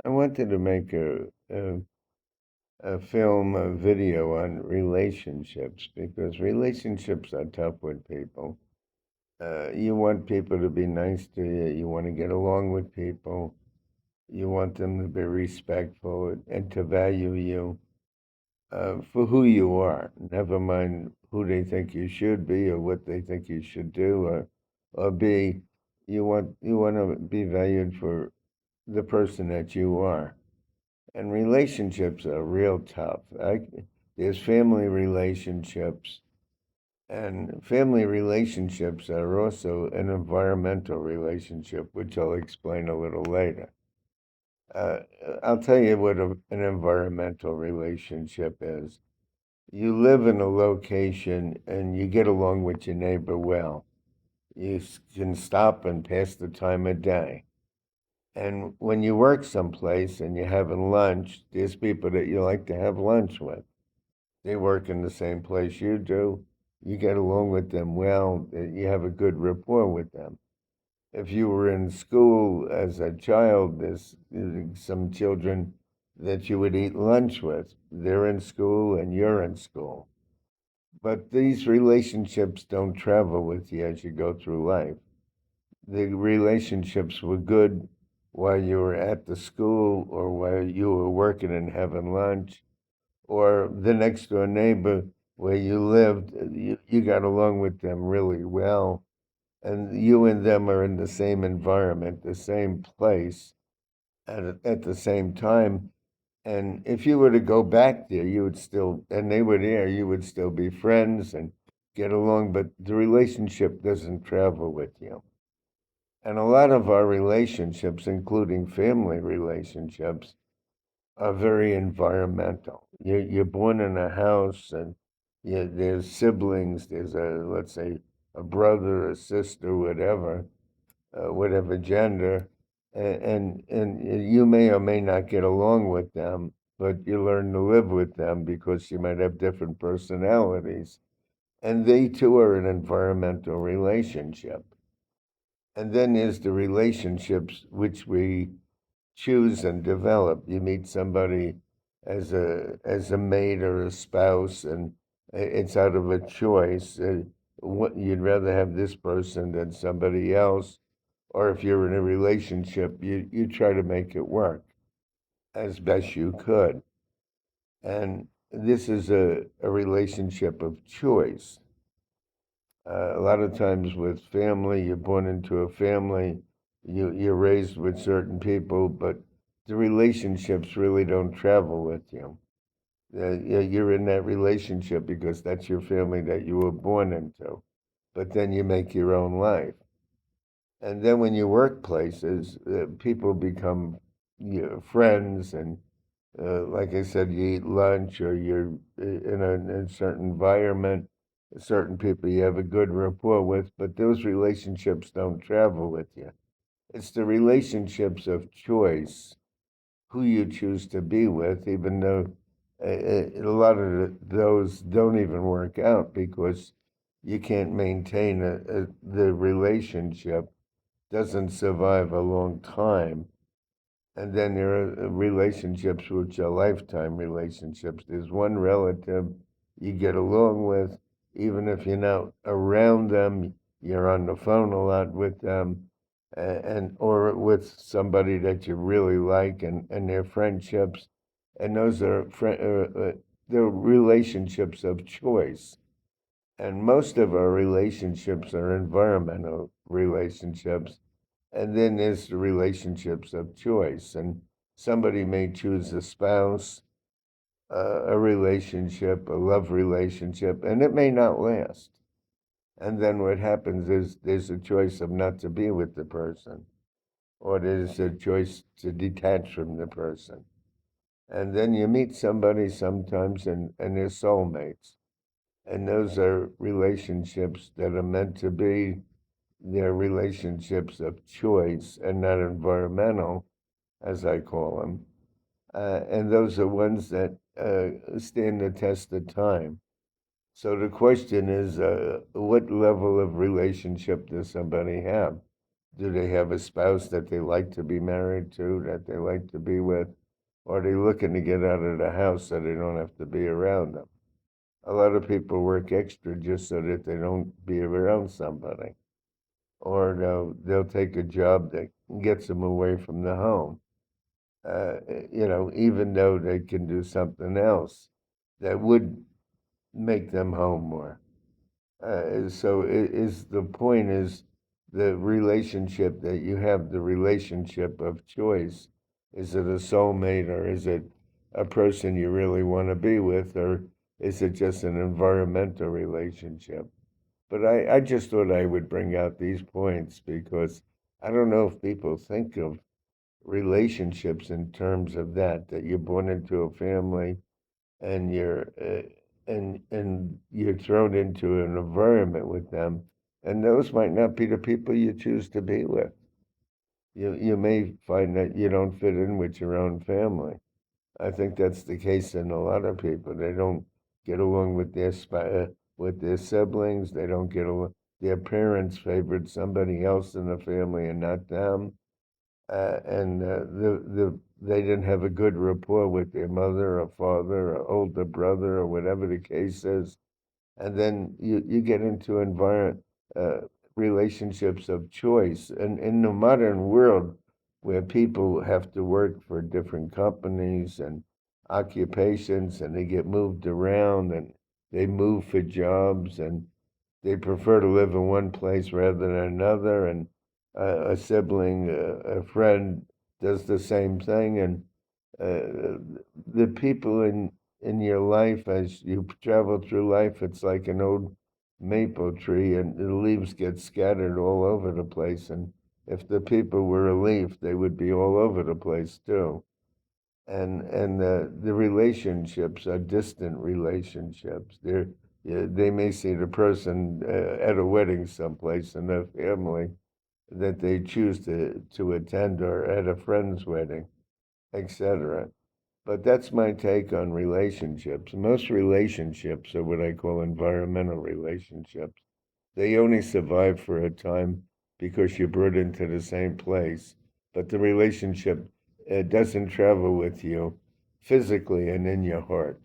I wanted to make a film, a video on relationships because relationships are tough with people. You want people to be nice to you. You want to get along with people. You want them to be respectful and to value you for who you are. Never mind who they think you should be or what they think you should do or be. You want to be valued for the person that you are. And relationships are real tough. There's family relationships, and family relationships are also an environmental relationship, which I'll explain a little later. Uh, I'll tell you what an environmental relationship is. You live in a location and you get along with your neighbor well. You can stop and pass the time of day. And when you work someplace and you're having lunch, there's people that you like to have lunch with. They work in the same place you do. You get along with them well. You have a good rapport with them. If you were in school as a child, there's some children that you would eat lunch with. They're in school and you're in school. But these relationships don't travel with you as you go through life. The relationships were good while you were at the school or while you were working and having lunch, or the next door neighbor where you lived, you got along with them really well. And you and them are in the same environment, the same place at the same time. And if you were to go back there, you would still, and they were there, you would still be friends and get along, but the relationship doesn't travel with you. And a lot of our relationships, including family relationships, are very environmental. You're born in a house, and there's siblings. There's let's say, a brother, a sister, whatever gender, and you may or may not get along with them, but you learn to live with them because you might have different personalities, and they too are an environmental relationship. And then there's the relationships which we choose and develop. You meet somebody as a mate or a spouse, and it's out of a choice. What you'd rather have this person than somebody else, or if you're in a relationship, you try to make it work as best you could. And this is a relationship of choice. A lot of times with family, you're born into a family, you're raised with certain people, but the relationships really don't travel with you. You're in that relationship because that's your family that you were born into, but then you make your own life. And then when you work places, people become your friends, and like I said, you eat lunch or you're in a certain environment, certain people you have a good rapport with, but those relationships don't travel with you. It's the relationships of choice, who you choose to be with, even though a lot of those don't even work out because you can't maintain the relationship, doesn't survive a long time. And then there are relationships which are lifetime relationships. There's one relative you get along with, even if you're not around them, you're on the phone a lot with them, and or with somebody that you really like, and their friendships, and those are the relationships of choice. And most of our relationships are environmental relationships, and then there's the relationships of choice. And somebody may choose a spouse, a relationship, a love relationship, and it may not last. And then what happens is there's a choice of not to be with the person, or there's a choice to detach from the person. And then you meet somebody sometimes, and they're soulmates. And those are relationships that are meant to be. They're relationships of choice and not environmental, as I call them. And those are ones that stand the test of time. So the question is, what level of relationship does somebody have? Do they have a spouse that they like to be married to, that they like to be with? Or are they looking to get out of the house so they don't have to be around them? A lot of people work extra just so that they don't be around somebody. Or they'll take a job that gets them away from the home. Even though they can do something else that would make them home more. So is the point is the relationship that you have, the relationship of choice. Is it a soulmate, or is it a person you really want to be with, or is it just an environmental relationship? But I just thought I would bring out these points because I don't know if people think of relationships in terms of that you're born into a family and you're thrown into an environment with them, and those might not be the people you choose to be with. You may find that you don't fit in with your own family. I think that's the case in a lot of people. They don't get along with with their siblings. They don't get along. Their parents favored somebody else in the family and not them, and they didn't have a good rapport with their mother or father or older brother or whatever the case is, and then you get into uh, relationships of choice, and in the modern world where people have to work for different companies and occupations, and they get moved around and they move for jobs, and they prefer to live in one place rather than another, and a sibling, a friend does the same thing, and uh, the people in your life as you travel through life, it's like an old maple tree, and the leaves get scattered all over the place. And if the people were a leaf, they would be all over the place too. And the relationships are distant relationships. They may see the person at a wedding someplace in their family that they choose to attend, or at a friend's wedding, etc. But that's my take on relationships. Most relationships are what I call environmental relationships. They only survive for a time because you're brought into the same place, but the relationship doesn't travel with you physically and in your heart.